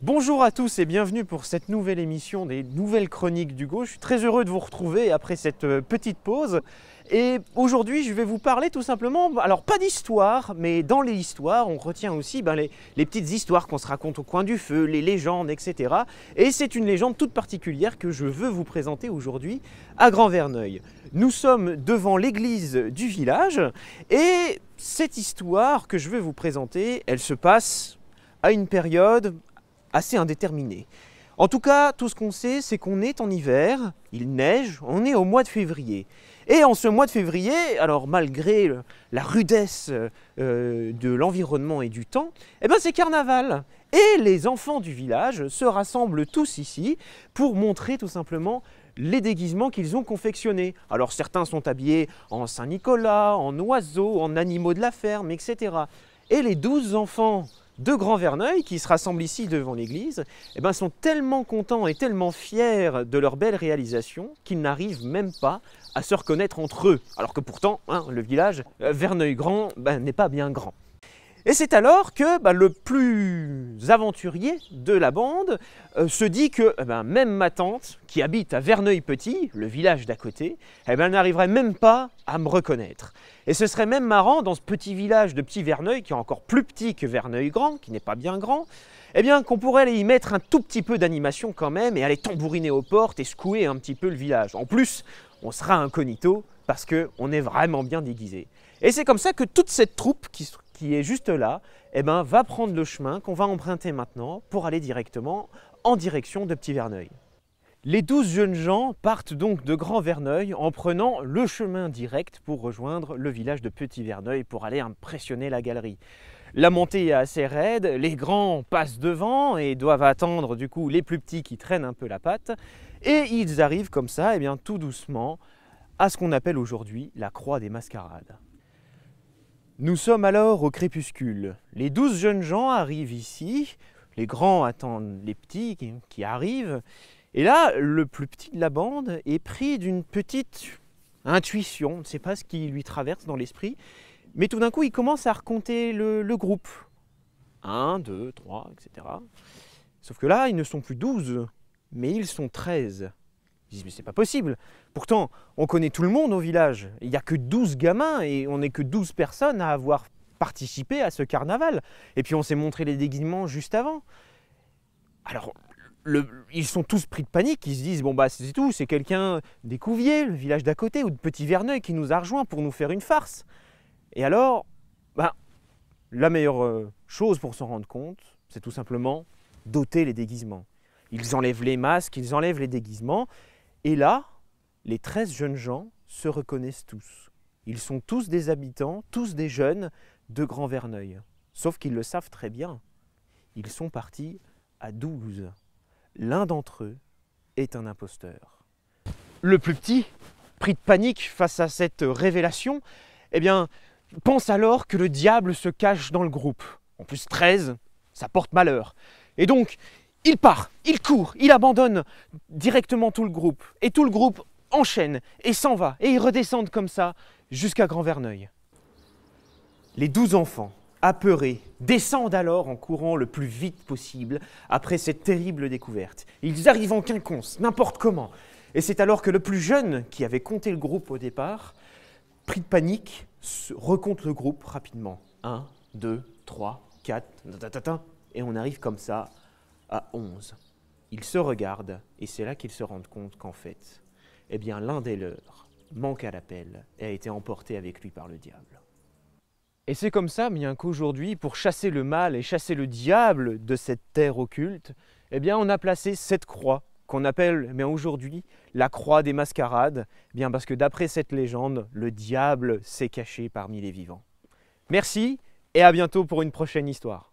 Bonjour à tous et bienvenue pour cette nouvelle émission des Nouvelles Chroniques d'Hugo. Je suis très heureux de vous retrouver après cette petite pause. Et aujourd'hui, je vais vous parler tout simplement, alors pas d'histoire, mais dans les histoires, on retient aussi les petites histoires qu'on se raconte au coin du feu, les légendes, etc. Et c'est une légende toute particulière que je veux vous présenter aujourd'hui à Grand-Verneuil. Nous sommes devant l'église du village et cette histoire que je vais vous présenter, elle se passe à une période assez indéterminé. En tout cas, tout ce qu'on sait, c'est qu'on est en hiver, il neige, on est au mois de février. Et en ce mois de février, alors malgré la rudesse de l'environnement et du temps, c'est carnaval. Et les enfants du village se rassemblent tous ici pour montrer tout simplement les déguisements qu'ils ont confectionnés. Alors certains sont habillés en Saint-Nicolas, en oiseaux, en animaux de la ferme, etc. Et les 12 enfants de Grand-Verneuil qui se rassemblent ici devant l'église sont tellement contents et tellement fiers de leur belle réalisation qu'ils n'arrivent même pas à se reconnaître entre eux. Alors que pourtant, le village Verneuil-Grand n'est pas bien grand. Et c'est alors que le plus aventurier de la bande se dit que même ma tante, qui habite à Verneuil-Petit, le village d'à côté, n'arriverait même pas à me reconnaître. Et ce serait même marrant dans ce petit village de Petit Verneuil, qui est encore plus petit que Verneuil-Grand, qui n'est pas bien grand, qu'on pourrait aller y mettre un tout petit peu d'animation quand même et aller tambouriner aux portes et secouer un petit peu le village. En plus, on sera incognito parce qu'on est vraiment bien déguisé. Et c'est comme ça que toute cette troupe qui est juste là, va prendre le chemin qu'on va emprunter maintenant pour aller directement en direction de Petit Verneuil. Les 12 jeunes gens partent donc de Grand-Verneuil en prenant le chemin direct pour rejoindre le village de Petit Verneuil pour aller impressionner la galerie. La montée est assez raide, les grands passent devant et doivent attendre du coup les plus petits qui traînent un peu la patte et ils arrivent comme ça tout doucement à ce qu'on appelle aujourd'hui la Croix des Mascarades. Nous sommes alors au crépuscule. Les 12 jeunes gens arrivent ici, les grands attendent les petits qui arrivent, et là, le plus petit de la bande est pris d'une petite intuition, on ne sait pas ce qui lui traverse dans l'esprit, mais tout d'un coup, il commence à raconter le groupe. 1, 2, 3, etc. Sauf que là, ils ne sont plus 12, mais ils sont 13. Ils disent, mais c'est pas possible. Pourtant, on connaît tout le monde au village. Il n'y a que 12 gamins et on n'est que 12 personnes à avoir participé à ce carnaval. Et puis on s'est montré les déguisements juste avant. Alors, ils sont tous pris de panique. Ils se disent, c'est tout, c'est quelqu'un d'Écouviez, le village d'à côté, ou de Petit Verneuil qui nous a rejoints pour nous faire une farce. Et alors, la meilleure chose pour s'en rendre compte, c'est tout simplement d'ôter les déguisements. Ils enlèvent les masques, ils enlèvent les déguisements. Et là, les 13 jeunes gens se reconnaissent tous. Ils sont tous des habitants, tous des jeunes de Grand-Verneuil. Sauf qu'ils le savent très bien. Ils sont partis à 12. L'un d'entre eux est un imposteur. Le plus petit, pris de panique face à cette révélation, pense alors que le diable se cache dans le groupe. En plus, 13, ça porte malheur. Et donc, il part, il court, il abandonne directement tout le groupe. Et tout le groupe enchaîne et s'en va. Et ils redescendent comme ça jusqu'à Grand-Verneuil. Les 12 enfants, apeurés, descendent alors en courant le plus vite possible après cette terrible découverte. Ils arrivent en quinconce, n'importe comment. Et c'est alors que le plus jeune, qui avait compté le groupe au départ, pris de panique, recompte le groupe rapidement. 1, 2, 3, 4, et on arrive comme ça à 11. Ils se regardent et c'est là qu'ils se rendent compte qu'en fait, l'un des leurs manque à l'appel et a été emporté avec lui par le diable. Et c'est comme ça, bien qu'aujourd'hui, pour chasser le mal et chasser le diable de cette terre occulte, on a placé cette croix qu'on appelle aujourd'hui la Croix des Mascarades, parce que d'après cette légende, le diable s'est caché parmi les vivants. Merci et à bientôt pour une prochaine histoire.